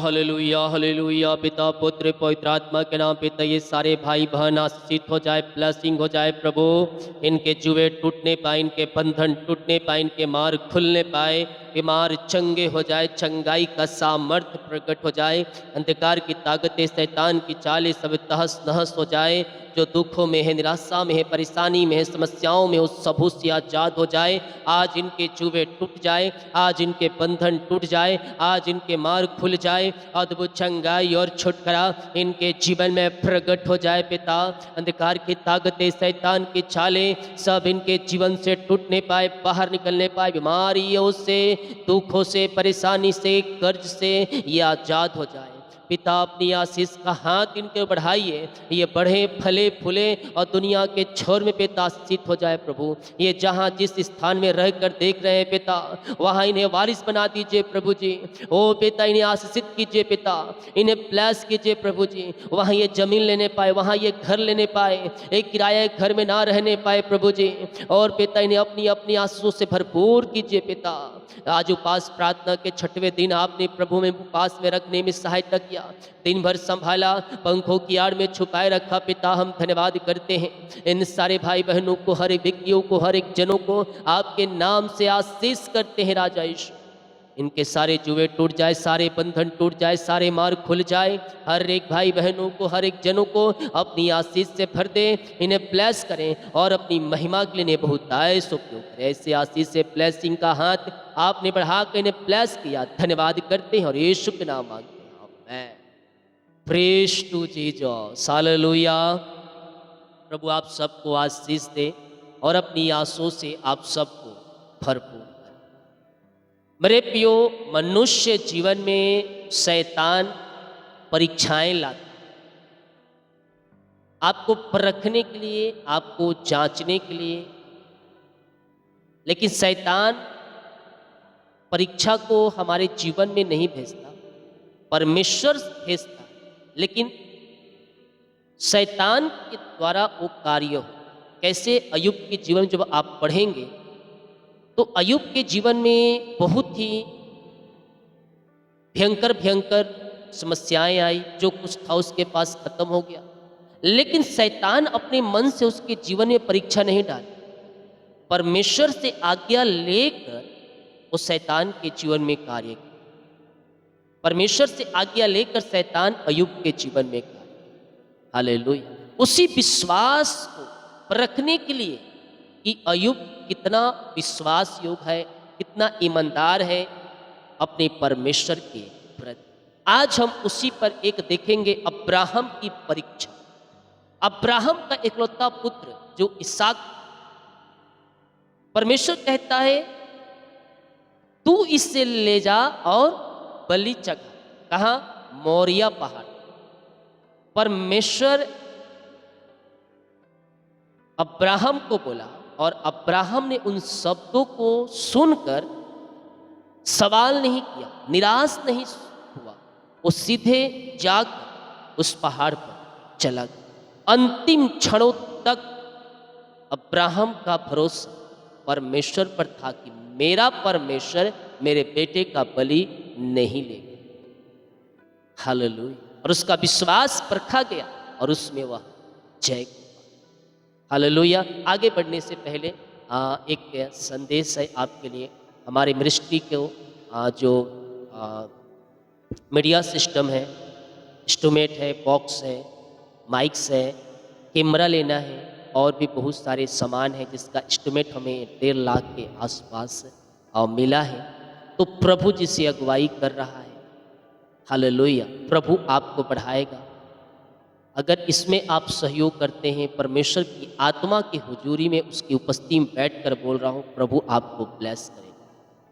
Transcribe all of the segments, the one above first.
Hallelujah hallelujah. पिता पुत्र पवित्र आत्मा के नाम पिता, ये सारे भाई बहन आशीषित हो जाए, ब्लेसिंग हो जाए प्रभु। इनके जुए टूटने पाए, इनके बंधन टूटने पाए, इनके मार खुलने पाए, बीमार चंगे हो जाए, चंगाई का सामर्थ्य प्रकट हो जाए, अंधकार की ताकतें शैतान की चालें सब तहस नहस हो जाए। जो दुखों में है, निराशा में है, परेशानी में है, समस्याओं में, उस सबूत से आजाद हो जाए। आज इनके जुए टूट जाए, आज इनके बंधन टूट जाए, आज इनके मार्ग खुल जाए। अद्भुत चंगाई और छुटकारा इनके जीवन में प्रकट हो जाए पिता। अंधकार की ताकतें, शैतान की चालें सब इनके जीवन से टूटने पाए, बाहर निकलने पाए। बीमारियों से, दुखों से, परेशानी से, कर्ज से ये आजाद हो जाए। पिता अपनी आशीष का हाथ इनके बढ़ाइए, ये बढ़े फले फूले और दुनिया के छोर में पिता आशीषित हो जाए प्रभु। ये जहाँ जिस स्थान में रह कर देख रहे हैं पिता, वहाँ इन्हें वारिस बना दीजिए प्रभु जी। ओ पिता, इन्हें आशीषित कीजिए पिता, इन्हें ब्लेस कीजिए प्रभु जी। वहाँ ये जमीन लेने पाए, वहाँ ये घर लेने पाए, एक किराए घर में ना रहने पाए प्रभु जी। और पिता इन्हें अपनी अपनी आंसुओं से भरपूर कीजिए पिता। आज उपास प्रार्थना के 6वें दिन आपने प्रभु में उपास में रखने में सहायता किया, दिन भर संभाला, पंखों की आड़ में छुपाए रखा पिता। हम धन्यवाद करते हैं इन सारे भाई बहनों को, हर एक व्यक्तियों को, हर एक जनों को आपके नाम से आशीष करते हैं राजा यीशु। इनके सारे जुए टूट जाए, सारे बंधन टूट जाए, सारे मार्ग खुल जाए। हर एक भाई बहनों को, हर एक जनों को अपनी आशीष से भर दे, इन्हें ब्लेस करें और अपनी महिमा के लिए इन्हें बहुतायत उपयोग करें। ऐसे आशीष से ब्लेसिंग का हाथ आपने बढ़ा कर इन्हें ब्लेस किया, धन्यवाद करते हैं और यीशु के नाम मांगते हैं, आमीन। Praise to Jesus, hallelujah. प्रभु आप सबको आशीष दे और अपनी आंसुओं से आप सबको भरपूर। मेरे प्रियो, मनुष्य जीवन में शैतान परीक्षाएं लाता है, आपको परखने के लिए, आपको जांचने के लिए। लेकिन शैतान परीक्षा को हमारे जीवन में नहीं भेजता, परमेश्वर भेजता। लेकिन शैतान के द्वारा वो कार्य हो कैसे, अय्यूब के जीवन जब आप पढ़ेंगे तो अय्यूब के जीवन में बहुत ही भयंकर भयंकर समस्याएं आई। जो कुछ था उसके पास खत्म हो गया, लेकिन शैतान अपने मन से उसके जीवन में परीक्षा नहीं डाली। परमेश्वर से आज्ञा लेकर वो शैतान के जीवन में कार्य किया। परमेश्वर से आज्ञा लेकर शैतान अय्यूब के जीवन में कार्य। हालेलुया। उसी विश्वास को परखने के लिए कि अय्यूब कितना विश्वास योग्य है, कितना ईमानदार है अपने परमेश्वर के प्रति। आज हम उसी पर एक देखेंगे, अब्राहम की परीक्षा। अब्राहम का इकलौता पुत्र जो इसहाक, परमेश्वर कहता है तू इससे ले जा और बलि चढ़ा। कहाँ? मोरिया पहाड़। परमेश्वर अब्राहम को बोला और अब्राहम ने उन शब्दों को सुनकर सवाल नहीं किया, निराश नहीं हुआ। वो सीधे जाकर उस पहाड़ पर चला गया। अंतिम क्षणों तक अब्राहम का भरोसा परमेश्वर पर था कि मेरा परमेश्वर मेरे बेटे का बलि नहीं लेगा। हालेलुया। और उसका विश्वास परखा गया और उसमें वह जय। हालेलुया। आगे बढ़ने से पहले एक संदेश है आपके लिए। हमारे मिनिस्ट्री को जो मीडिया सिस्टम है, इंस्ट्रूमेंट है, बॉक्स है, माइक्स है, कैमरा लेना है और भी बहुत सारे सामान है जिसका एस्टिमेट हमें 1.5 लाख के आसपास मिला है। तो प्रभु जिसे अगुवाई कर रहा है, हालेलुया, प्रभु आपको बढ़ाएगा। अगर इसमें आप सहयोग करते हैं, परमेश्वर की आत्मा की हुजूरी में उसकी उपस्थिति में बैठकर बोल रहा हूँ, प्रभु आपको ब्लेस करेगा।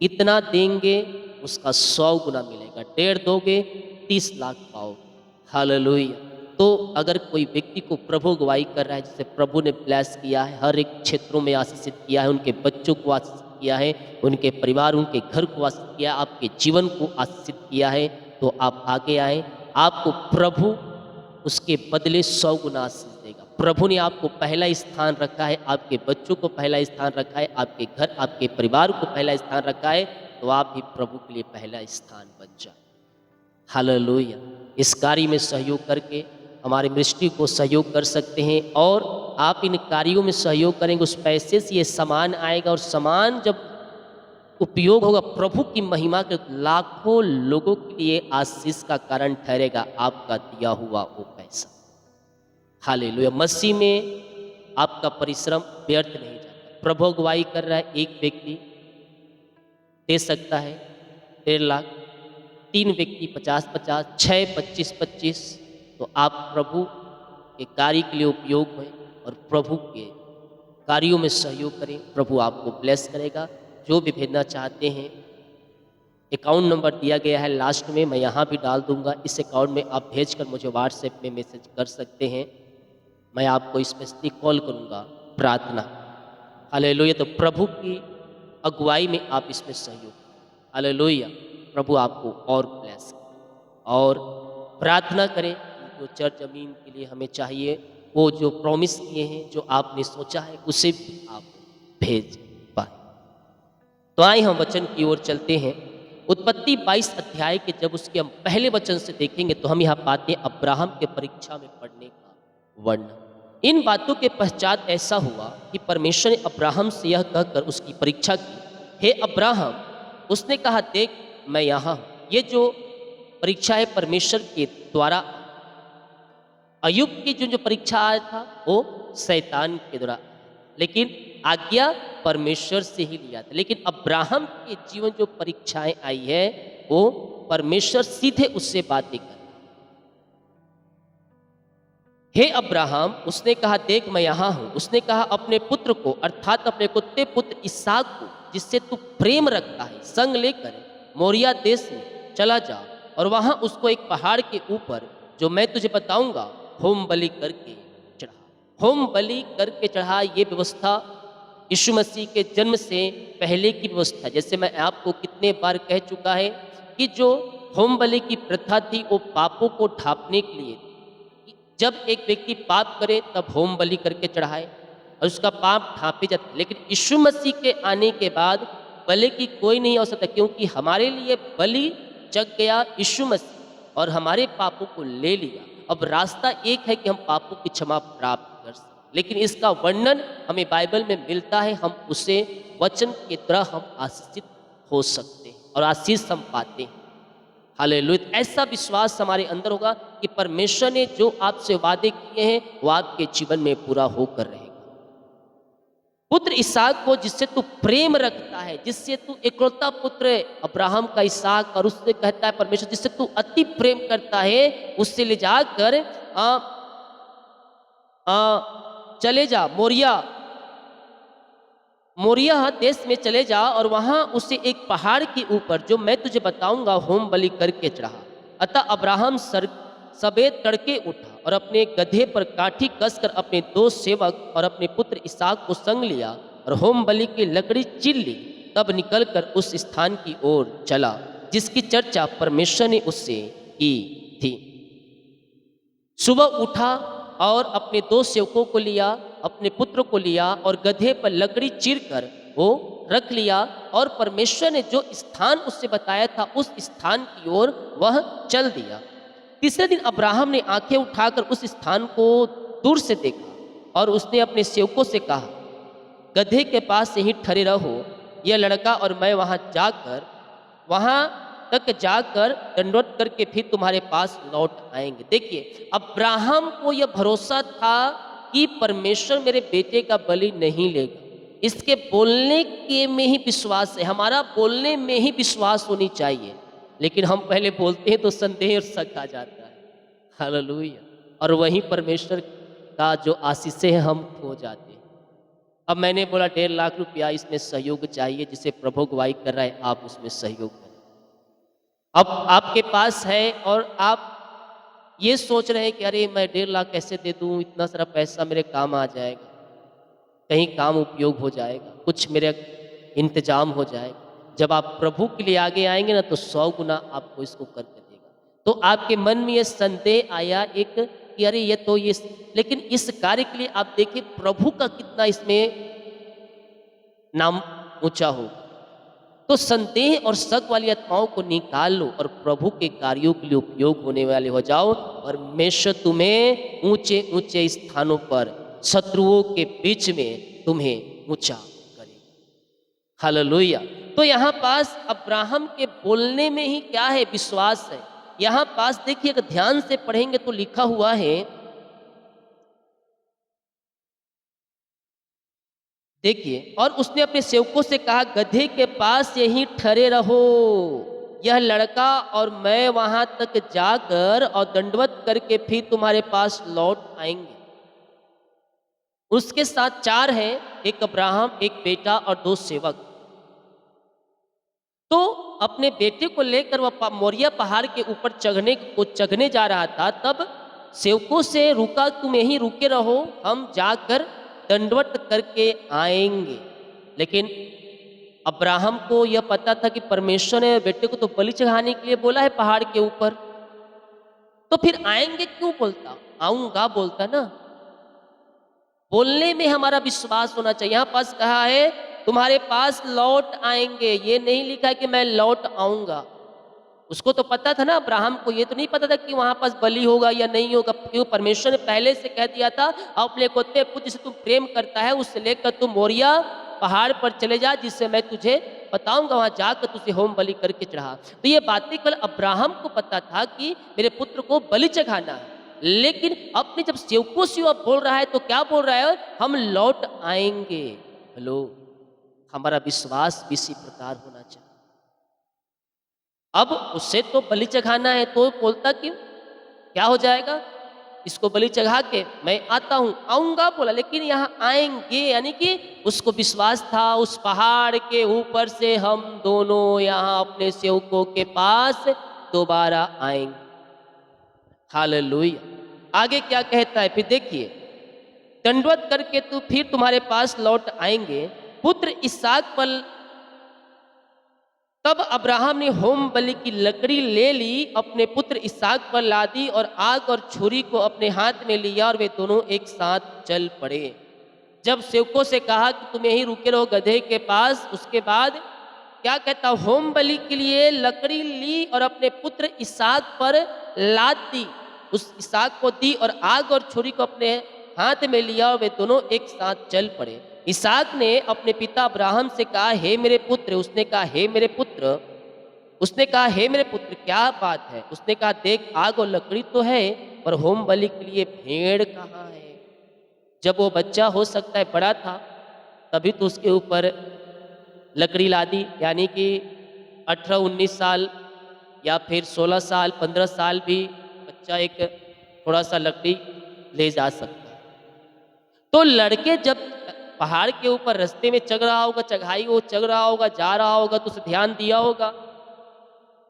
इतना देंगे उसका 100 गुना मिलेगा। 1.5 दोगे 30 लाख पाओगे। हालेलुया। तो अगर कोई व्यक्ति को प्रभु अगुवाई कर रहा है, जिसे प्रभु ने ब्लेस किया है, हर एक क्षेत्रों में आशीषित किया है, उनके बच्चों को आशीषित किया है, उनके परिवार, उनके घर को आशीषित किया है, आपके जीवन को आशीषित किया है, तो आप आगे आए। आपको प्रभु उसके बदले 100 गुना आशीष देगा। प्रभु ने आपको पहला स्थान रखा है, आपके बच्चों को पहला स्थान रखा है, आपके घर, आपके परिवार को पहला स्थान रखा है, तो आप भी प्रभु के लिए पहला स्थान बन जाए। हालेलुया। इस कार्य में सहयोग करके हमारे मिनिस्ट्री को सहयोग कर सकते हैं, और आप इन कार्यों में सहयोग करेंगे, उस पैसे से ये सामान आएगा, और सामान जब उपयोग होगा प्रभु की महिमा के, लाखों लोगों के लिए आशीष का कारण ठहरेगा आपका दिया हुआ वो पैसा। हालेलुया। मसीह में आपका परिश्रम व्यर्थ नहीं जाता। प्रभु अगुवाई कर रहा है, एक व्यक्ति दे सकता है 1.5 लाख, 3 व्यक्ति 50-50, 6 25-25, तो आप प्रभु के कार्य के लिए उपयोग हुए और प्रभु के कार्यों में सहयोग करें। प्रभु आपको ब्लेस करेगा। जो भी भेजना चाहते हैं, अकाउंट नंबर दिया गया है लास्ट में, मैं यहाँ भी डाल दूंगा। इस अकाउंट में आप भेजकर मुझे व्हाट्सएप में मैसेज कर सकते हैं, मैं आपको स्पेशली कॉल करूँगा। प्रार्थना, हालेलुया। तो प्रभु की अगुवाई में आप इसमें सहयोग, हालेलुया। प्रभु आपको और ब्लेस करें। और प्रार्थना करें कि जो चर्च जमीन के लिए हमें चाहिए, वो जो प्रॉमिस किए हैं, जो आपने सोचा है, उसे भी आप भेज पाए। तो आइए हम वचन की ओर चलते हैं। उत्पत्ति 22 अध्याय के जब उसके हम पहले वचन से देखेंगे तो हम यहाँ पाते हैं अब्राहम के परीक्षा में पढ़ने का वर्णन। इन बातों के पश्चात ऐसा हुआ कि परमेश्वर ने अब्राहम से यह कहकर उसकी परीक्षा की, हे अब्राहम। उसने कहा, देख मैं यहाँ हूँ। ये जो परीक्षा है परमेश्वर के द्वारा। अयुब की जो परीक्षा आया था वो शैतान के द्वारा, लेकिन आज्ञा परमेश्वर से ही लिया था। लेकिन अब्राहम के जीवन जो परीक्षाएं आई है, वो परमेश्वर सीधे उससे बातें कर। हे अब्राहम, उसने कहा, देख मैं यहाँ हूँ। उसने कहा, अपने पुत्र को अर्थात अपने कुत्ते पुत्र इसहाक को, जिससे तू प्रेम रखता है, संग लेकर मोरिया देश में चला जा, और वहाँ उसको एक पहाड़ के ऊपर जो मैं तुझे बताऊंगा होम बलि करके चढ़ा। होम बलि करके चढ़ा, ये व्यवस्था यीशु मसीह के जन्म से पहले की व्यवस्था। जैसे मैं आपको कितने बार कह चुका है कि जो होम बलि की प्रथा थी वो पापों को ढांपने के लिए, जब एक व्यक्ति पाप करे तब होम बलि करके चढ़ाए और उसका पाप ढांपे जाते। लेकिन यीशु मसीह के आने के बाद बलि की कोई नहीं हो सकता, क्योंकि हमारे लिए बलि जग गया यीशु मसीह और हमारे पापों को ले लिया। अब रास्ता एक है कि हम पापों की क्षमा प्राप्त कर सकें, लेकिन इसका वर्णन हमें बाइबल में मिलता है। हम उसे वचन के द्वारा हम आशीषित हो सकते हैं और आशीष हम पाते हैं। हालेलुया। ऐसा विश्वास हमारे अंदर होगा कि परमेश्वर ने जो आपसे वादे किए हैं वो आपके जीवन में पूरा होकर रहेगा। पुत्र इसहाक को जिससे तू प्रेम रखता है, जिससे तू इकलौता पुत्र अब्राहम का इसहाक, और उससे कहता है परमेश्वर जिससे तू अति प्रेम करता है, उससे ले जाकर चले जा मोरिया देश में चले जा, और वहां उसे एक पहाड़ के ऊपर जो मैं तुझे बताऊंगा होम बलि करके चढ़ा। अतः अब्राहम सवेर तड़के उठा और अपने गधे पर काठी कसकर अपने 2 सेवक और अपने पुत्र इसहाक को संग लिया और होम बलि की लकड़ी चीर ली। तब निकलकर उस स्थान की ओर चला जिसकी चर्चा परमेश्वर ने उससे की थी। सुबह उठा और अपने 2 सेवकों को लिया, अपने पुत्र को लिया और गधे पर लकड़ी चीरकर वो रख लिया, और परमेश्वर ने जो स्थान उससे बताया था उस स्थान की ओर वह चल दिया। तीसरे दिन अब्राहम ने आंखें उठाकर उस स्थान को दूर से देखा और उसने अपने सेवकों से कहा, गधे के पास यहीं ठहरे रहो, यह लड़का और मैं वहां तक जाकर दंडवत करके फिर तुम्हारे पास लौट आएंगे। देखिए, अब्राहम को यह भरोसा था कि परमेश्वर मेरे बेटे का बलि नहीं लेगा। इसके बोलने के में ही विश्वास है, हमारा बोलने में ही विश्वास होनी चाहिए। लेकिन हम पहले बोलते हैं तो संदेह और शक आ जाता है। हालेलुया। और वहीं परमेश्वर का जो आशीष है हम खो जाते हैं। अब मैंने बोला 1.5 लाख रुपया इसमें सहयोग चाहिए, जिसे प्रभु गवाही कर रहा है, आप उसमें सहयोग करें। अब आपके पास है और आप ये सोच रहे हैं कि अरे मैं 1.5 लाख कैसे दे दूं, इतना सारा पैसा मेरे काम आ जाएगा, कहीं काम उपयोग हो जाएगा, कुछ मेरे इंतजाम हो जाएगा। जब आप प्रभु के लिए आगे आएंगे ना तो 100 गुना आपको इसको करके देगा। तो आपके मन में ये संदेह आया एक कि अरे ये तो ये, लेकिन इस कार्य के लिए आप देखिए प्रभु का कितना इसमें नाम ऊंचा होगा। तो तो संदेह और शक वाली आत्माओं को निकाल लो और प्रभु के कार्यों के लिए उपयोग होने वाले हो जाओ। परमेश्वर तुम्हें ऊंचे ऊंचे स्थानों पर शत्रुओं के बीच में तुम्हें ऊंचा करे। हालेलुया। तो यहाँ पास अब्राहम के बोलने में ही क्या है? विश्वास है। यहाँ पास देखिए, अगर ध्यान से पढ़ेंगे तो लिखा हुआ है, देखिए, और उसने अपने सेवकों से कहा, गधे के पास यहीं ठहरे रहो, यह लड़का और मैं वहां तक जाकर और दंडवत करके फिर तुम्हारे पास लौट आएंगे। उसके साथ चार हैं, एक अब्राहम, एक बेटा और दो सेवक। तो अपने बेटे को लेकर वह मोरिया पहाड़ के ऊपर चढ़ने जा रहा था। तब सेवकों से रुका, तुम यहीं रुके रहो, हम जाकर दंडवत करके आएंगे। लेकिन अब्राहम को यह पता था कि परमेश्वर ने बेटे को तो बलि चढ़ाने के लिए बोला है पहाड़ के ऊपर, तो फिर आएंगे क्यों बोलता? आऊंगा बोलता ना। बोलने में हमारा विश्वास होना चाहिए। यहाँ पास कहा है तुम्हारे पास लौट आएंगे, ये नहीं लिखा है कि मैं लौट आऊंगा। उसको तो पता था ना, अब्राहम को ये तो नहीं पता था कि वहां पास बलि होगा या नहीं होगा, क्यों? परमेश्वर ने पहले से कह दिया था, अपने कोते पुत्र से तुम प्रेम करता है उससे लेकर तुम मोरिया पहाड़ पर चले जा, जिससे मैं तुझे बताऊंगा, वहां जाकर तुझे होम बलि करके चढ़ा। तो ये बातें केवल अब्राहम को पता था कि मेरे पुत्र को बलि चढ़ाना है। लेकिन अपने जब सेवकों से वह बोल रहा है तो क्या बोल रहा है? हम लौट आएंगे। हेलो, हमारा विश्वास भी इसी प्रकार होना चाहिए। अब उससे तो बलि चढ़ाना है, तो बोलता क्यों? क्या हो जाएगा? इसको बलि चढ़ा के मैं आता हूं, आऊंगा बोला, लेकिन यहाँ आएंगे, यानी कि उसको विश्वास था उस पहाड़ के ऊपर से हम दोनों यहाँ अपने सेवकों के पास दोबारा आएंगे। हालेलुया। आगे क्या कहता है फिर देखिए, दंडवत करके तो फिर तुम्हारे पास लौट आएंगे। पुत्र इसहाक पर तब अब्राहम ने होम बलि की लकड़ी ले ली, अपने पुत्र इसहाक पर लादी और आग और छुरी को अपने हाथ में लिया और वे दोनों एक साथ चल पड़े। जब सेवकों से कहा कि तुम यहीं रुके रहो गधे के पास, उसके बाद क्या कहता? होम बलि के लिए लकड़ी ली और अपने पुत्र इसहाक पर लाद दी, उस इसहाक को दी और आग और छुरी को अपने हाथ में लिया और वे दोनों एक साथ चल पड़े। इसहाक ने अपने पिता अब्राहम से कहा, हे मेरे पुत्र। उसने कहा, हे मेरे पुत्र। उसने कहा, हे मेरे पुत्र, क्या बात है? उसने कहा, देख, आग और लकड़ी तो है, पर होम बलि के लिए भेड़ कहाँ है? जब वो बच्चा हो सकता है बड़ा था, तभी तो उसके ऊपर लकड़ी लादी, यानी कि 18-19 साल या फिर 16 साल 15 साल भी बच्चा एक थोड़ा सा लकड़ी ले जा सकता है। तो लड़के जब पहाड़ के ऊपर रास्ते में चढ़ रहा होगा, चढ़ाई वो चढ़ रहा होगा, जा रहा होगा, तो उसे ध्यान दिया होगा,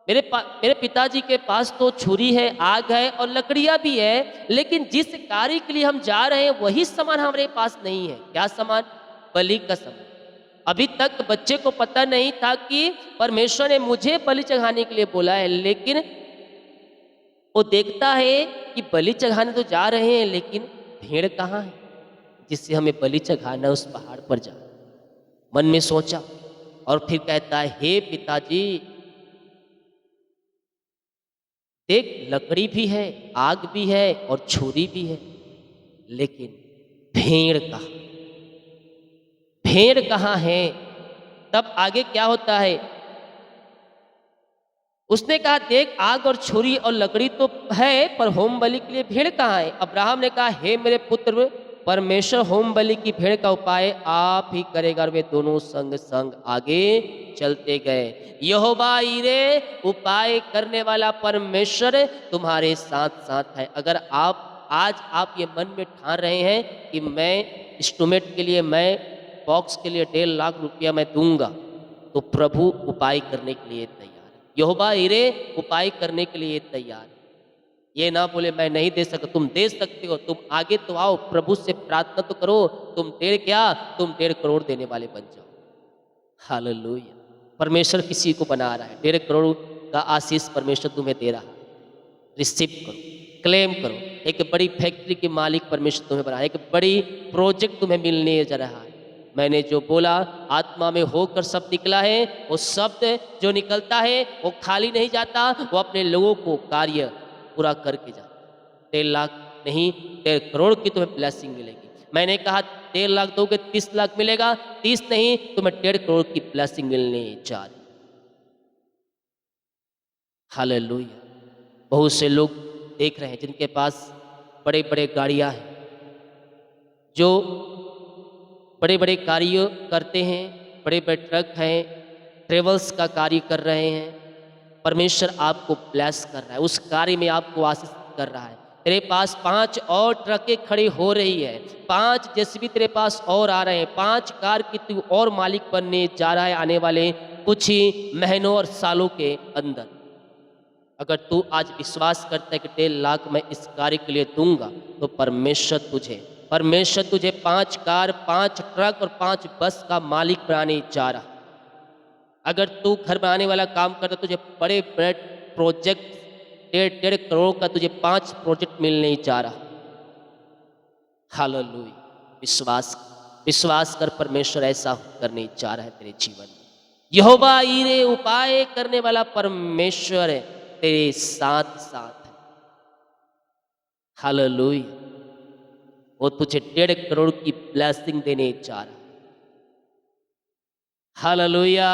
मेरे पिताजी के पास तो छुरी है, आग है और लकड़ियां भी है, लेकिन जिस कार्य के लिए हम जा रहे हैं वही सामान हमारे पास नहीं है। क्या सामान? बलि का सामान। अभी तक बच्चे को पता नहीं था कि परमेश्वर ने मुझे बलि चढ़ाने के लिए बोला है, लेकिन वो देखता है कि बलि चढ़ाने तो जा रहे हैं, लेकिन भेड़ कहाँ है जिससे हमें बलि चढ़ाना, उस पहाड़ पर जा। मन में सोचा और फिर कहता है, हे पिताजी, देख, लकड़ी भी है, आग भी है और छुरी भी है, लेकिन भेड़ कहाँ? भेड़ कहाँ है? तब आगे क्या होता है? उसने कहा, देख, आग और छुरी और लकड़ी तो है, पर होम बलि के लिए भेड़ कहाँ है? अब्राहम ने कहा, हे मेरे पुत्र, परमेश्वर होम बलि की भेड़ का उपाय आप ही करेगा। और वे दोनों संग संग आगे चलते गए। यहोवा यीरे, उपाय करने वाला परमेश्वर तुम्हारे साथ साथ है। अगर आप ये मन में ठान रहे हैं कि मैं इंस्ट्रूमेंट के लिए, मैं बॉक्स के लिए 1.5 लाख रुपया मैं दूंगा, तो प्रभु उपाय करने के लिए तैयार है। यहोवा यीरे उपाय करने के लिए तैयार है। ये ना बोले मैं नहीं दे सकता, तुम दे सकते हो। तुम आगे तो आओ, प्रभु से प्रार्थना तो करो। तुम 1.5 करोड़ देने वाले बन जाओ। हालेलुया। परमेश्वर किसी को बना रहा है, 1.5 करोड़ का आशीष परमेश्वर तुम्हें दे रहा है। रिसीव करो, क्लेम करो। एक बड़ी फैक्ट्री के मालिक परमेश्वर तुम्हें बना, एक बड़ी प्रोजेक्ट तुम्हें मिलने जा रहा है। मैंने जो बोला आत्मा में होकर शब्द निकला है, वो शब्द जो निकलता है वो खाली नहीं जाता, वो अपने लोगों को कार्य पूरा करके जाता। 1.5 लाख नहीं, 1.5 करोड़ की तुम्हें ब्लेसिंग मिलेगी। मैंने कहा 1.5 लाख दोगे 30 लाख मिलेगा, 30 नहीं तुम्हें 1.5 करोड़ की ब्लेसिंग मिलने जा रही। हालेलुया। बहुत से लोग देख रहे हैं जिनके पास बड़े बड़े गाड़ियां हैं, जो बड़े बड़े कार्य करते हैं, बड़े बड़े ट्रक हैं, ट्रेवल्स का कार्य कर रहे हैं। परमेश्वर आपको ब्लेस कर रहा है, उस कार्य में आपको आशीष कर रहा है। तेरे पास 5 और ट्रकें खड़ी हो रही है, 5 जेसीबी तेरे पास और आ रहे हैं, 5 कार की तू और मालिक बनने जा रहा है आने वाले कुछ ही महीनों और सालों के अंदर। अगर तू आज विश्वास करता है कि 1.5 लाख मैं इस कार्य के लिए दूंगा, तो परमेश्वर तुझे 5 कार, 5 ट्रक और 5 बस का मालिक बनाने जा रहा। अगर तू घर बनाने वाला काम करता, तुझे बड़े बड़े प्रोजेक्ट 1.5 करोड़ का तुझे 5 प्रोजेक्ट मिलने जा रहा। हालेलुया। विश्वास विश्वास कर, परमेश्वर ऐसा करने जा रहा है तेरे जीवन में। यहोवा ईरे उपाय करने वाला परमेश्वर है, तेरे साथ साथ है। हालेलुया। वो तुझे 1.5 करोड़ की ब्लेसिंग देने जा रहा है। हालेलुया।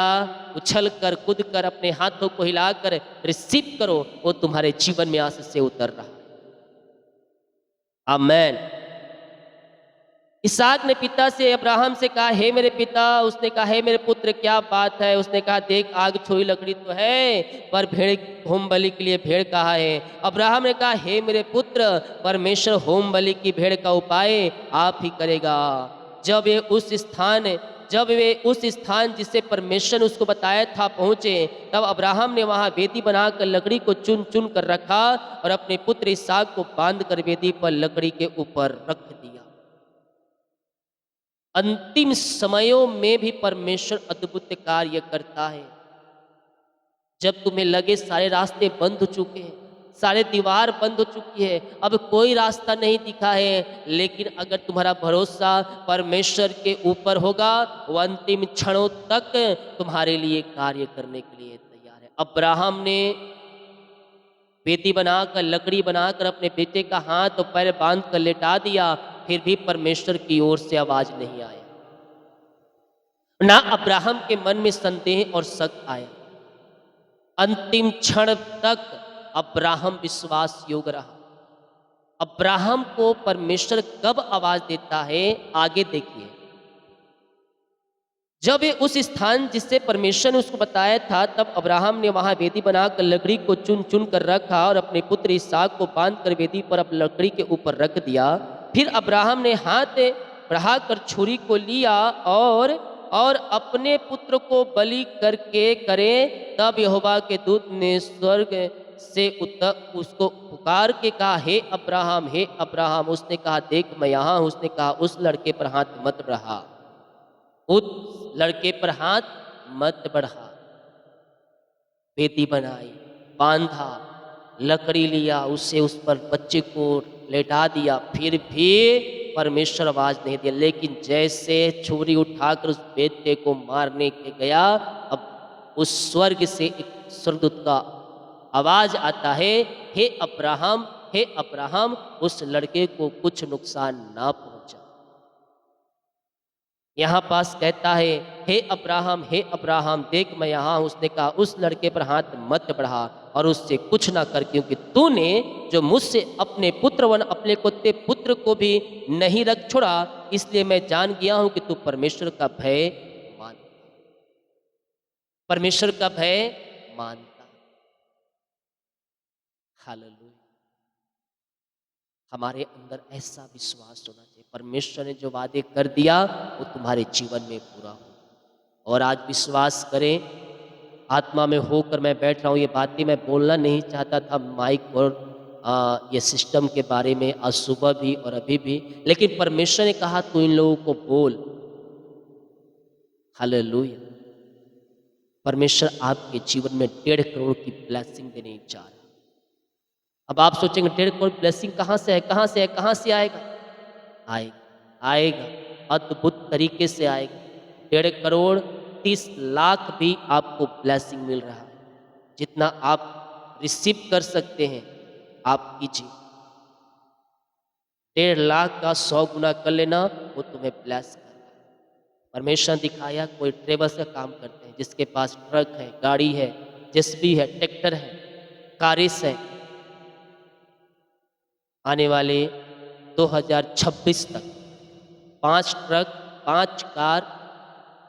उछल कर, कूद कर, अपने हाथों को हिलाकर रिसीव करो, वो तुम्हारे जीवन में आशीष से उतर रहा है। आमेन। इसहाक ने पिता से, अब्राहम से कहा, हे मेरे पिता। उसने कहा, हे मेरे पुत्र, क्या बात है? उसने कहा, देख आग छोई लकड़ी तो है, पर भेड़ होम बलि के लिए भेड़ कहाँ है? अब्राहम ने कहा, हे मेरे पुत्र, परमेश्वर होम बलि की भेड़ का उपाय आप ही करेगा। जब वे उस स्थान जिसे परमेश्वर ने उसको बताया था पहुंचे, तब अब्राहम ने वहां वेदी बनाकर लकड़ी को चुन चुन कर रखा और अपने पुत्र इसहाक को बांध कर वेदी पर लकड़ी के ऊपर रख दिया। अंतिम समयों में भी परमेश्वर अद्भुत कार्य करता है। जब तुम्हें लगे सारे रास्ते बंद हो चुके हैं, सारे दीवार बंद हो चुकी है, अब कोई रास्ता नहीं दिखा है, लेकिन अगर तुम्हारा भरोसा परमेश्वर के ऊपर होगा, वो अंतिम क्षणों तक तुम्हारे लिए कार्य करने के लिए तैयार है। अब्राहम ने वेदी बनाकर, लकड़ी बनाकर अपने बेटे का हाथ और पैर बांध कर लेटा दिया, फिर भी परमेश्वर की ओर से आवाज नहीं आया। ना अब्राहम के मन में संदेह और शक आया। अंतिम क्षण तक अब्राहम विश्वास योग्य रहा। अब्राहम को परमेश्वर कब आवाज देता है, आगे देखिए। जब ये उस स्थान जिससे परमेश्वर ने उसको बताया था, तब अब्राहम ने वहां वेदी बनाकर लकड़ी को चुन चुन कर रखा और अपने पुत्र इसहाक को बांध कर वेदी पर अब लकड़ी के ऊपर रख दिया। फिर अब्राहम ने हाथ बढ़ाकर छुरी को लिया और अपने पुत्र को बलि करके करे। तब यहोवा के दूत ने स्वर्ग से उसको पुकार के कहा, हे अब्राहम। उसने कहा, देख मैं यहाँ हूँ। उसने कहा, उस लड़के पर हाथ मत बढ़ा, उस लड़के पर हाथ मत बढ़ा। वेदी बनाई, बांधा, लकड़ी लिया, उससे उस पर बच्चे को लेटा दिया, फिर भी परमेश्वर आवाज नहीं दिया। लेकिन जैसे छुरी उठाकर उस बेटे को मारने के गया, अब उस स्वर्ग से एक स्वर्गदूत का आवाज आता है, हे अब्राहम, हे अब्राहम, उस लड़के को कुछ नुकसान ना पहुंचा। यहाँ पास कहता है, हे अब्राहम, देख मैं यहाँ हूँ। उसने कहा, उस लड़के पर हाथ मत बढ़ा और उससे कुछ ना कर, क्योंकि तूने जो मुझसे अपने पुत्र वन अपने कुत्ते पुत्र को भी नहीं रख छोड़ा, इसलिए मैं जान गया हूँ कि तू परमेश्वर का भय मानता, परमेश्वर का भय मानता। हालेलुया। हमारे अंदर ऐसा विश्वास होना चाहिए, परमेश्वर ने जो वादे कर दिया वो तुम्हारे जीवन में पूरा हो। और आज विश्वास करें, आत्मा में होकर मैं बैठ रहा हूँ, ये बातें मैं बोलना नहीं चाहता था माइक और ये सिस्टम के बारे में, आज सुबह भी और अभी भी, लेकिन परमेश्वर ने कहा तू इन लोगों को बोल। हालेलुया। परमेश्वर आपके जीवन में 1.5 करोड़ की ब्लेसिंग देने जा रहा है। अब आप सोचेंगे 1.5 करोड़ ब्लेसिंग कहाँ से है, कहाँ से है, कहाँ से आएगा? आएगा, आएगा। अद्भुत तरीके से आएगा। 1.5 करोड़ 30 लाख भी आपको ब्लेसिंग मिल रहा है। जितना आप रिसीव कर सकते हैं आप कीजिए। 1.5 लाख का 100 गुना कर लेना, वो तुम्हें ब्लेस कर। परमेश्वर ने दिखाया कोई ट्रेवल्स का काम करते हैं, जिसके पास ट्रक है, गाड़ी है, जेसीबी है, ट्रैक्टर है, कारिस है। आने वाले 2026 तक 5 ट्रक, 5 कार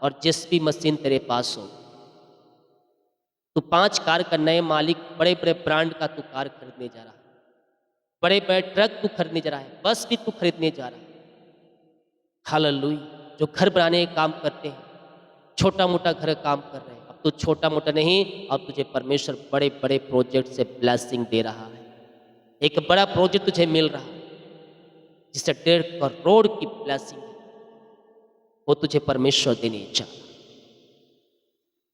और जेसीबी मशीन तेरे पास हो। तू 5 कार का नए मालिक, बड़े बड़े ब्रांड का तू कार खरीदने जा रहा है, बड़े बड़े ट्रक तू खरीदने जा रहा है, बस भी तू खरीदने जा रहा है। हालेलुया। जो घर बनाने का काम करते हैं, छोटा मोटा घर का काम कर रहे हैं, अब तो छोटा मोटा नहीं, अब तुझे परमेश्वर बड़े बड़े प्रोजेक्ट से ब्लेसिंग दे रहा है। एक बड़ा प्रोजेक्ट तुझे मिल रहा है जिसे 1.5 करोड़ की ब्लेसिंग है, वो तुझे परमेश्वर देने जा।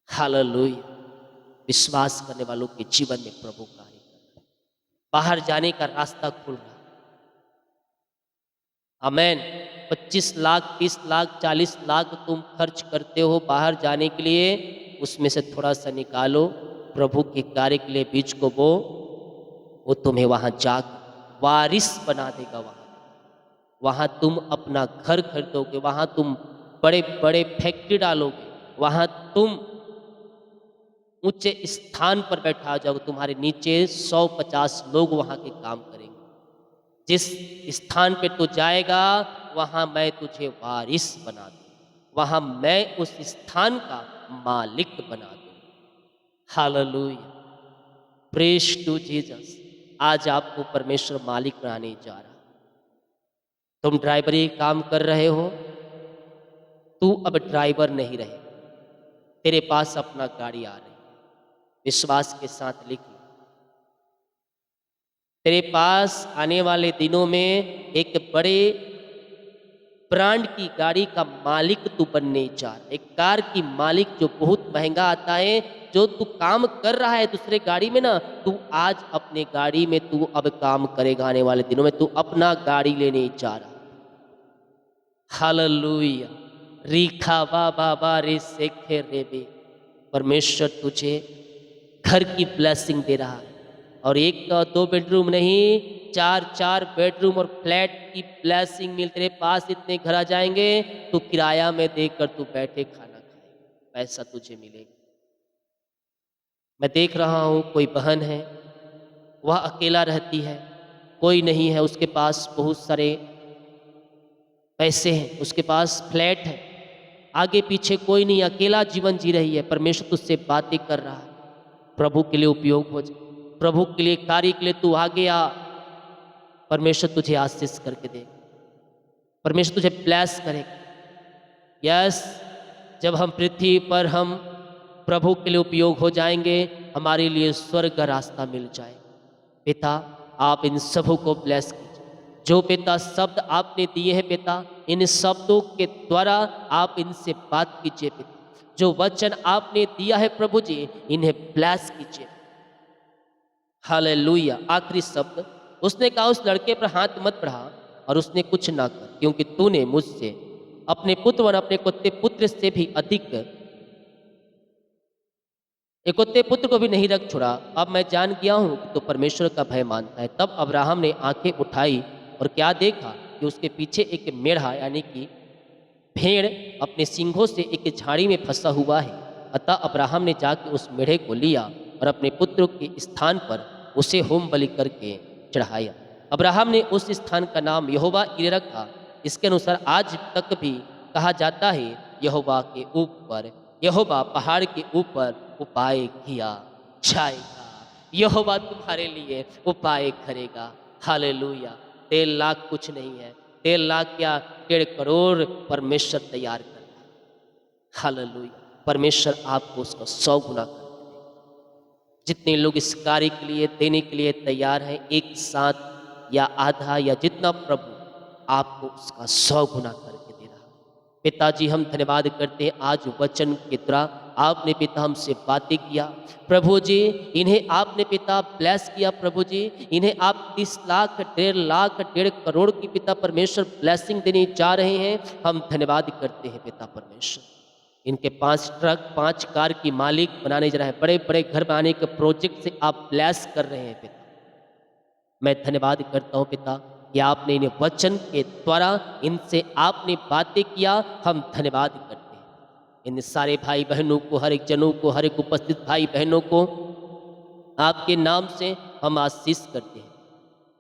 हालेलुया। विश्वास करने वालों के जीवन में प्रभु कार्य कर रहा है। बाहर जाने का रास्ता खुल रहा है। आमेन। 25 लाख 30 लाख 40 लाख तुम खर्च करते हो बाहर जाने के लिए, उसमें से थोड़ा सा निकालो, प्रभु के कार्य के लिए बीज को बो, वो तुम्हें वहां जा वारिस बना देगा। वहां तुम अपना घर खरीदोगे, वहां तुम बड़े बड़े फैक्ट्री डालोगे, वहां तुम ऊंचे स्थान पर बैठा जाओगे, तुम्हारे नीचे 100-50 लोग वहां के काम करेंगे। जिस स्थान पे तू जाएगा वहां मैं तुझे वारिस बना दूँ, वहां मैं उस स्थान का मालिक बना दूँ। हालेलुया। Praise to Jesus. आज आपको परमेश्वर मालिक बनाने जा रहा है। तुम ड्राइवरी काम कर रहे हो, तू अब ड्राइवर नहीं रहे, तेरे पास अपना गाड़ी आ रही है। विश्वास के साथ लिख लो। तेरे पास आने वाले दिनों में एक बड़े ब्रांड की गाड़ी का मालिक तू बनने जा रहा है। एक कार की मालिक जो बहुत महंगा आता है, जो तू काम कर रहा है दूसरे गाड़ी में ना, तू आज अपने गाड़ी में तू अब काम करेगा। आने वाले दिनों में तू अपना गाड़ी लेने जा रहा है। हालेलुया। रीखा बा बाबा रे सेखे रे बे। परमेश्वर तुझे घर की ब्लेसिंग दे रहा है, और 1-2 बेडरूम नहीं, 4-4 बेडरूम और फ्लैट की ब्लेसिंग मिल। तेरे पास इतने घर आ जाएंगे, तू किराया में देकर तू बैठे खाना खाए, पैसा तुझे मिलेगा। मैं देख रहा हूँ कोई बहन है, वह अकेला रहती है, कोई नहीं है उसके पास, बहुत सारे पैसे हैं, उसके पास फ्लैट है, आगे पीछे कोई नहीं, अकेला जीवन जी रही है। परमेश्वर तुझसे बातें कर रहा है, प्रभु के लिए उपयोग हो जाए, प्रभु के लिए कार्य के लिए तू आगे आ। परमेश्वर तुझे आशीष करके दे, परमेश्वर तुझे ब्लेस करेगा। यस, जब हम पृथ्वी पर हम प्रभु के लिए उपयोग हो जाएंगे, हमारे लिए स्वर्ग का रास्ता मिल जाएगा। पिता, आप इन सबों को ब्लेस कीजिए। जो पिता शब्द आपने दिए हैं पिता, इन शब्दों के द्वारा आप इनसे बात कीजिए पिता। जो वचन आपने दिया है प्रभु जी, इन्हें ब्लेस कीजिए। हालेलुया। आखिरी शब्द, उसने कहा उस लड़के पर हाथ मत बढ़ा और उसने कुछ ना कर, क्योंकि तूने मुझसे अपने पुत्र और अपने कुत्ते पुत्र से भी अधिक इकलौते पुत्र को भी नहीं रख छोड़ा। अब मैं जान गया हूँ कि तो परमेश्वर का भय मानता है। तब अब्राहम ने आंखें उठाई और क्या देखा कि उसके पीछे एक मेढ़ा यानी कि भेड़ अपने सींगों से एक झाड़ी में फंसा हुआ है। अतः अब्राहम ने जाकर उस मेढ़े को लिया और अपने पुत्र के स्थान पर उसे होम बलि करके चढ़ाया। अब्राहम ने उस स्थान का नाम यहोवा यिरे रखा। इसके अनुसार आज तक भी कहा जाता है, यहोवा के ऊपर, यहोवा पहाड़ के ऊपर उपाय किया जाएगा। यहोवा तुम्हारे लिए उपाय करेगा। हालेलुया। 1.5 लाख कुछ नहीं है, 1.5 लाख क्या, 1.5 करोड़ परमेश्वर तैयार कर रहा है। हालेलुया। परमेश्वर आपको उसका 100 गुना कर देगा। जितने लोग इस कार्य के लिए देने के लिए तैयार हैं, एक साथ या आधा या जितना, प्रभु आपको उसका 100 गुना करके दे रहा है। पिताजी, हम धन्यवाद करते हैं आज वचन के द्वारा आपने पिता हमसे बातें किया प्रभु जी, इन्हें आपने पिता ब्लेस किया प्रभु जी, इन्हें आप 30 लाख 1.5 लाख 1.5 करोड़ की पिता परमेश्वर ब्लेसिंग देने जा रहे हैं। हम धन्यवाद करते हैं पिता परमेश्वर, इनके 5 ट्रक 5 कार की मालिक बनाने जा रहे हैं, बड़े बड़े घर बनाने के प्रोजेक्ट से आप ब्लेस कर रहे हैं पिता। मैं धन्यवाद करता हूँ पिता कि आपने इन्हें वचन के द्वारा इनसे आपने बातें किया। हम धन्यवाद करते हैं इन सारे भाई बहनों को, हर एक जनों को, हर एक उपस्थित भाई बहनों को आपके नाम से हम आशीष करते हैं।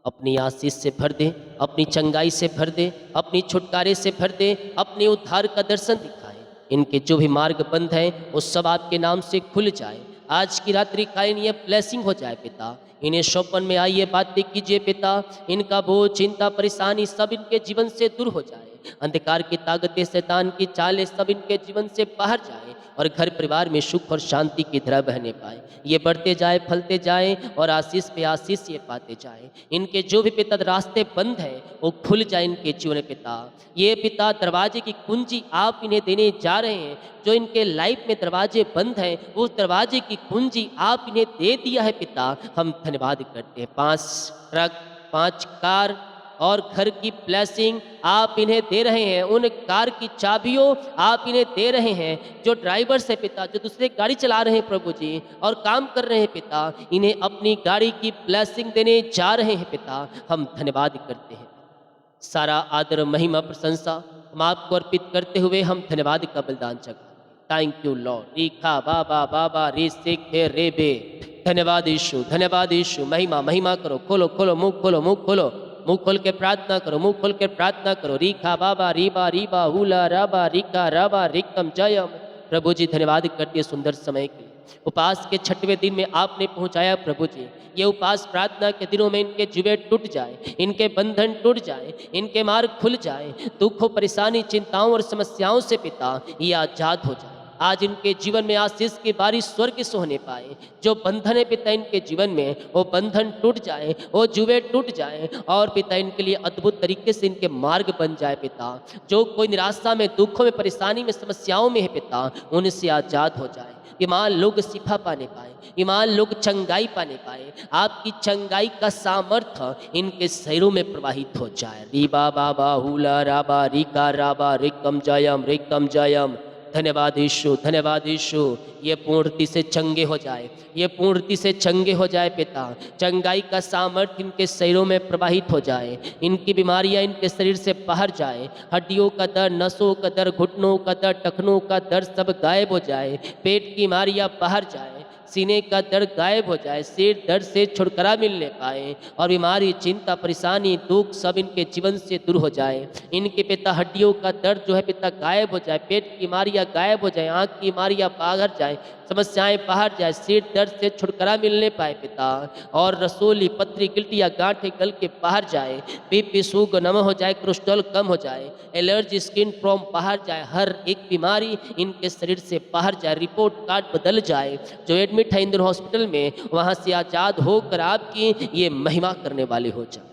अपनी आशीष से भर दें, अपनी चंगाई से भर दें, अपनी छुटकारे से भर दें, अपने उद्धार का दर्शन दिखाएं। इनके जो भी मार्ग बंद हैं वो सब आपके नाम से खुल जाए। आज की रात्रि कालीन ये ब्लेसिंग हो जाए पिता। इन्हें शोपन में आइए, बातें कीजिए पिता। इनका बोझ, चिंता, परेशानी सब इनके जीवन से दूर हो जाए। अंधकार की ताकतें, शैतान की चालें सब इनके जीवन से बाहर जाए और घर परिवार में सुख और शांति की धारा बहने पाए। ये बढ़ते जाए, फलते जाए और आशीष पे आशीष ये पाते जाए। इनके जो भी पिता रास्ते बंद हैं वो खुल जाए इनके जीवन पिता। ये पिता दरवाजे की कुंजी आप इन्हें देने जा रहे हैं। जो इनके लाइफ में दरवाजे बंद हैं उस दरवाजे की कुंजी आप इन्हें दे दिया है पिता। हम धन्यवाद करते हैं। 5 ट्रक 5 कार और घर की ब्लेसिंग आप इन्हें दे रहे हैं। उन कार की चाबियों आप इन्हें दे रहे हैं। जो ड्राइवर्स है पिता, जो दूसरे गाड़ी चला रहे हैं प्रभु जी और काम कर रहे हैं पिता, इन्हें अपनी गाड़ी की ब्लेसिंग देने जा रहे हैं पिता। हम धन्यवाद करते हैं। सारा आदर, महिमा, प्रशंसा हम आपको अर्पित करते हुए हम धन्यवाद का बलिदान चढ़ाते। Thank you Lord. रीखा बाबा बाबा रे सेखे रे बे। धन्यवाद यीशु, धन्यवाद यीशु। महिमा महिमा करो। खोलो खोलो मुंह खोलो, मुंह खोलो, मुंह खोल के प्रार्थना करो, मुंह खोल के प्रार्थना करो। रीखा बाबा रीबा रीबा हुला राबा रिका राबा रिकम जयम। प्रभु जी धन्यवाद करते हैं सुंदर समय के लिए। उपास के 6वें दिन में आपने पहुंचाया प्रभु जी। ये उपास प्रार्थना के दिनों में इनके जुए टूट जाए, इनके बंधन टूट जाए, इनके मार्ग खुल जाए। दुखों, परेशानी, चिंताओं और समस्याओं से पिता ये आजाद हो जाए। आज इनके जीवन में आशीष की बारिश स्वर्ग से होने पाए। जो बंधन है पिता इनके जीवन में वो बंधन टूट जाए, वो जुए टूट जाए और पिता इनके लिए अद्भुत तरीके से इनके मार्ग बन जाए पिता। जो कोई निराशा में, दुखों में, परेशानी में, समस्याओं में है पिता, उनसे आजाद हो जाए। ईमान लोग शिफा पाने पाए, ईमान लोग चंगाई पाने पाए। आपकी चंगाई का सामर्थ्य इनके शरीरों में प्रवाहित हो जाए। रीबा बाबा हुला राबा रिका राबा रिकम जयम रिकम जयम। धन्यवाद यीशु, धन्यवाद यीशु। ये पूर्णति से चंगे हो जाए, ये पूर्णति से चंगे हो जाए पिता। चंगाई का सामर्थ्य इनके शरीरों में प्रवाहित हो जाए। इनकी बीमारियां इनके शरीर से बाहर जाए। हड्डियों का दर्द, नसों का दर्द, घुटनों का दर्द, टखनों का दर्द सब गायब हो जाए। पेट की बीमारियां बाहर जाए, सीने का दर्द गायब हो जाए, सिर दर्द से छुटकारा मिलने पाए और बीमारी, चिंता, परेशानी, दुख सब इनके जीवन से दूर हो जाए। इनके पिता हड्डियों का दर्द जो है पिता गायब हो जाए, पेट की बीमारियां गायब हो जाए, आँख की बीमारियां बाहर जाए, समस्याएं बाहर जाए, सिर दर्द से छुटकारा मिलने पाए पिता। और रसोली, पथरी, गिल्टियाँ, गांठें गल के बाहर जाए, बीपी शुगर नम हो जाए, कोलेस्ट्रॉल कम हो जाए, एलर्जी, स्किन प्रॉब्लम बाहर जाए, हर एक बीमारी इनके शरीर से बाहर जाए, रिपोर्ट कार्ड बदल जाए। जो एडमिट है इंदौर हॉस्पिटल में वहाँ से आज़ाद होकर आपकी ये महिमा करने वाले हो जाए।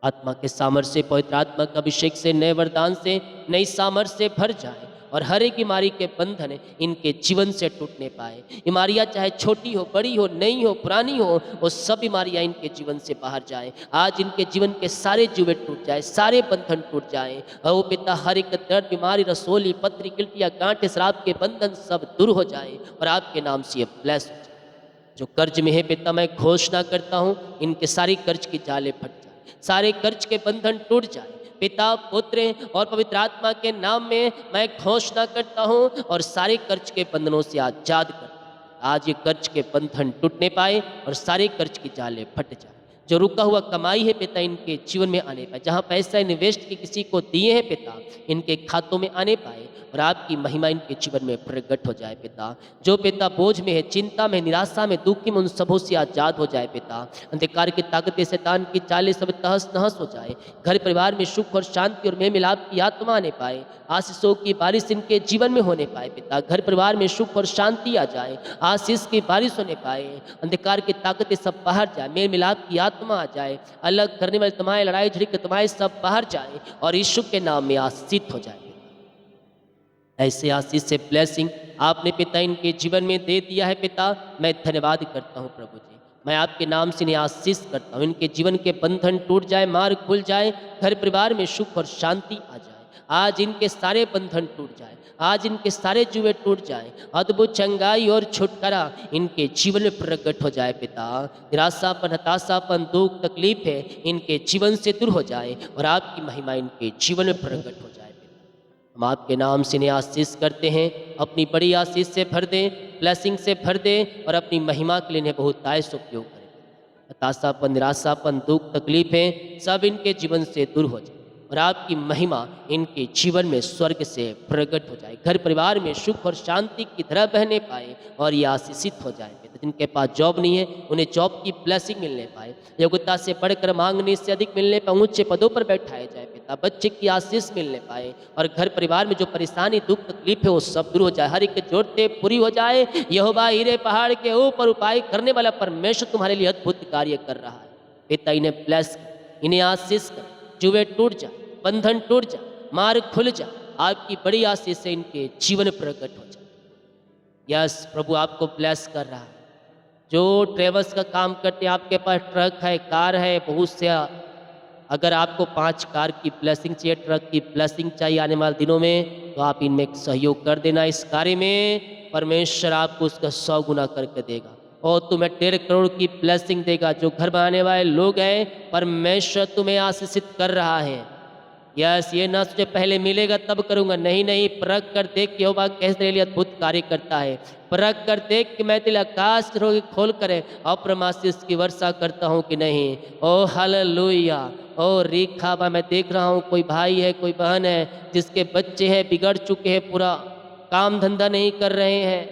आत्मा के सामर्थ्य से, पवित्र आत्मा का अभिषेक से, नए वरदान से, नई सामर्थ्य से भर जाए और हर एक बीमारी के बंधन इनके जीवन से टूटने पाए। बीमारियां चाहे छोटी हो, बड़ी हो, नई हो, पुरानी हो, वो सब बीमारियां इनके जीवन से बाहर जाए। आज इनके जीवन के सारे जुए टूट जाए, सारे बंधन टूट जाए। और वो पिता हर एक दर्द, बीमारी, रसोली, पथरी, गिल्टियाँ, गांठें, शराब के बंधन सब दूर हो जाए और आपके नाम से ये ब्लेस हो जाए। जो कर्ज में है पिता मैं घोषणा करता हूँ इनके सारी कर्ज की जाले फट जाए, सारे कर्ज के बंधन टूट जाए। पिता, पुत्र और पवित्र आत्मा के नाम में मैं घोषणा करता हूँ और सारे कर्ज के बंधनों से आजाद कर। आज ये कर्ज के बंधन टूटने पाए और सारे कर्ज की जाले फट जाए। जो रुका हुआ कमाई है पिता इनके जीवन में आने पाए। जहाँ पैसा इन्वेस्ट की किसी को दिए हैं पिता इनके खातों में आने पाए और आपकी महिमा इनके जीवन में प्रकट हो जाए पिता। जो पिता बोझ में है, चिंता में, निराशा में, दुखी में, उन सबों से आजाद हो जाए पिता। अंधकार की ताकतें, शैतान की चालें सब तहस नहस हो जाए। घर परिवार में सुख और शांति और मेल मिलाप की आत्मा आने पाए। आशीषों की बारिश इनके जीवन में होने पाए पिता। घर परिवार में सुख और शांति आ जाए, आशीष की बारिश होने पाए। अंधकार की ताकतें सब बाहर जाए, मेल मिलाप की आत्मा आ जाए। अलग करने वाली तमाम लड़ाई झगड़े तमाम सब बाहर जाए और यीशु के नाम में आशीषित हो जाए। ऐसे आशीष से ब्लेसिंग आपने पिता इनके जीवन में दे दिया है पिता। मैं धन्यवाद करता हूँ प्रभु जी। मैं आपके नाम से इन्हें आशीष करता हूँ। इनके जीवन के बंधन टूट जाए, मार्ग खुल जाए, घर परिवार में सुख और शांति आ जाए। आज इनके सारे बंधन टूट जाए, आज इनके सारे जुए टूट जाए। अद्भुत चंगाई और छुटकारा इनके जीवन में प्रकट हो जाए पिता। निराशापन, हताशापन, दुख, तकलीफ है इनके जीवन से दूर हो जाए और आपकी महिमा इनके जीवन में प्रकट हो जाए पिता। हम आपके नाम से इन्हें आशीष करते हैं। अपनी बड़ी आशीष से भर दें, ब्लेसिंग से भर दें और अपनी महिमा के लिए इन्हें बहुत आयस उपयोग करें। हताशापन, निराशापन, दुख, तकलीफें सब इनके जीवन से दूर हो जाए और आपकी महिमा इनके जीवन में स्वर्ग से प्रकट हो जाए। घर परिवार में सुख और शांति की धारा बहने पाए और ये आशीषित हो जाए। जिनके पास जॉब नहीं है उन्हें जॉब की ब्लेसिंग मिलने पाए। योग्यता से बढ़कर, मांगने से अधिक मिलने पाए, ऊंचे पदों पर बैठाए जाए पिता। बच्चे की आशीष मिलने पाए और घर परिवार में जो परेशानी, दुख, तकलीफ है वो सब दूर हो जाए। हर एक जरूरतें पूरी हो जाए। यहोवा हीरे पहाड़ के ऊपर उपाय करने वाला परमेश्वर तुम्हारे लिए अद्भुत कार्य कर रहा है पिता। इन्हें ब्लेस कर, इन्हें आशीष कर, जुए टूट जाए, बंधन टूट जाए, मार्ग खुल जाए। आपकी बड़ी आशीष से इनके जीवन प्रकट हो जाए। यस प्रभु आपको ब्लेस कर रहा है। जो ट्रेवल्स का काम करते हैं, आपके पास ट्रक है, कार है, बहुत से, अगर आपको 5 कार की ब्लेसिंग चाहिए, ट्रक की ब्लेसिंग चाहिए आने वाले दिनों में, तो आप इनमें एक सहयोग कर देना। इस कार्य में परमेश्वर आपको उसका 100 गुना करके देगा और तुम्हें 1.5 करोड़ की ब्लेसिंग देगा। जो घर बनाने वाले लोग हैं, परमेश्वर तुम्हें आशीषित कर रहा है। यस, ये ना सोचे पहले मिलेगा तब करूंगा। नहीं नहीं, परख कर देख के यहोवा कैसे तेरे लिए अद्भुत कार्य करता है। परख कर देख कि मैं तेरे आकाश रोग खोल कर अप्रमाशीष की वर्षा करता हूँ कि नहीं। ओ हालेलुया। ओ रेखा बा, मैं देख रहा हूँ कोई भाई है, कोई बहन है जिसके बच्चे हैं बिगड़ चुके हैं, पूरा काम धंधा नहीं कर रहे हैं।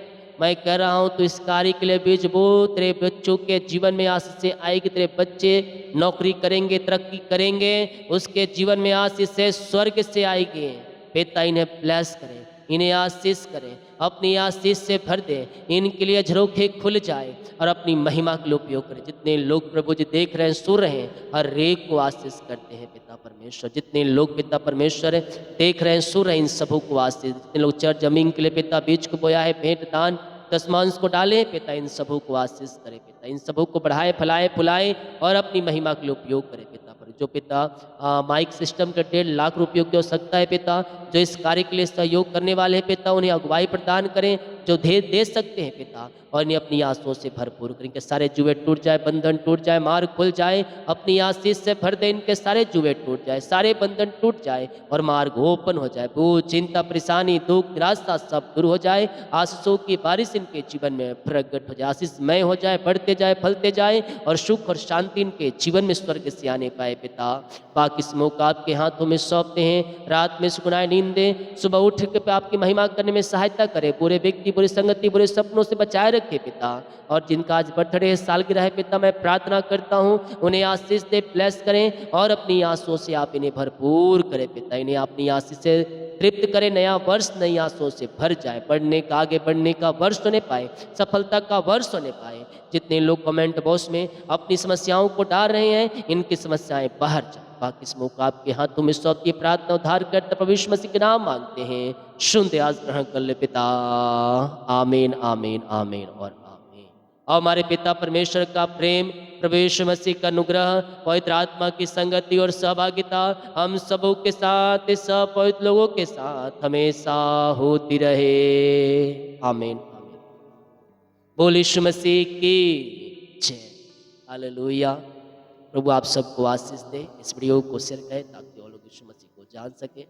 मैं कह रहा हूँ तो इस कार्य के लिए बीज बो। तेरे बच्चों के जीवन में आशीष से आएगी। तेरे बच्चे नौकरी करेंगे, तरक्की करेंगे, उसके जीवन में आशीष से स्वर्ग से आएगी। पिता इन्हें ब्लेस करें, इन्हें आशीष करें, अपनी आशीष से भर दे। इनके लिए झरोखे खुल जाए और अपनी महिमा के लिए उपयोग करें। जितने लोग प्रभु जी देख रहे हैं, सुन रहे हैं, हर एक को आशीष करते हैं पिता परमेश्वर। जितने लोग पिता परमेश्वर देख रहे हैं, सुन रहे हैं, इन सबों को आशीष। जितने लोग चर्च जमीन के लिए पिता बीज को बोया है, भेंट दान दशमांश को डाले पिता, इन सबों को आशीष करे पिता। इन सबों को बढ़ाए, फैलाए, फुलाए और अपनी महिमा के लिए उपयोग करे पिता। पर जो पिता माइक सिस्टम के 1.5 लाख रुपयों की आवश्यकता है पिता, जो इस कार्य के लिए सहयोग करने वाले हैं पिता, उन्हें अगुवाई प्रदान करें। जो दे सकते हैं पिता, और इन्हें अपनी आंसुओं से भरपूर करें। इनके सारे जुए टूट जाए, बंधन टूट जाए, मार्ग खुल जाए। अपनी आशीष से भर दे, इनके सारे जुए टूट जाए, सारे बंधन टूट जाए और मार्ग ओपन हो जाए। भूत, चिंता, परेशानी, दुख, निराशा सब दूर हो जाए। आशीषों की बारिश इनके जीवन में प्रकट हो जाए। आशीषमय हो जाए, बढ़ते जाए, फलते जाए और सुख और शांति इनके जीवन में स्वर्ग से आने पाए पिता। पाक इस मौका आपके हाथों में सौंपते हैं। रात में सुकुनाए नींद दे, सुबह उठ के आपकी महिमा करने में सहायता करे। बुरे व्यक्ति, बुरी संगति, बुरे सपनों से बचाए रखे पिता। और जिनका आज बर्थडे है, सालगिरह है पिता, मैं प्रार्थना करता हूँ उन्हें आशीष दे, ब्लेस करें और अपनी आंसुओं से आप इन्हें भरपूर करें पिता। इन्हें अपनी आशीष से तृप्त करें। नया वर्ष नई आंसुओं से भर जाए। बढ़ने का, आगे बढ़ने का वर्ष होने पाए, सफलता का वर्ष होने पाए। जितने लोग कमेंट बॉक्स में अपनी समस्याओं को डाल रहे हैं, इनकी समस्याएं बाहर जाए। बाकी इस मौका आपके हाथों में सौंप के प्रार्थना उद्धार करते प्रभु यीशु मसीह के नाम मांगते हैं। सुनते आज ग्रहण कर ले पिता। आमीन, आमीन, आमीन और आमीन। और हमारे पिता परमेश्वर का प्रेम, प्रभु यीशु मसीह का अनुग्रह, पवित्र आत्मा की संगति और सहभागिता हम सबों के साथ, इस सब पवित्र लोगों के साथ हमेशा होती रहे। आमीन, आमीन। बोल यीशु मसीह की जय। हालेलुया। प्रभु आप सबको आशीष दे। इस वीडियो को शेयर करें ताकि और लोग यीशु मसीह को जान सके।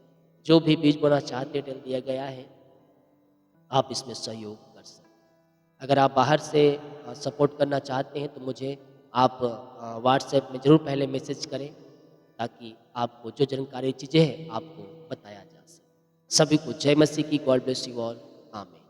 जो भी बीज बोना चाहते हैं, दिया गया है, आप इसमें सहयोग कर सकते। अगर आप बाहर से सपोर्ट करना चाहते हैं तो मुझे आप व्हाट्सएप में ज़रूर पहले मैसेज करें ताकि आपको जो जानकारी चीज़ें हैं आपको बताया जा सके। सभी को जय मसीह की। God bless you all. आमीन।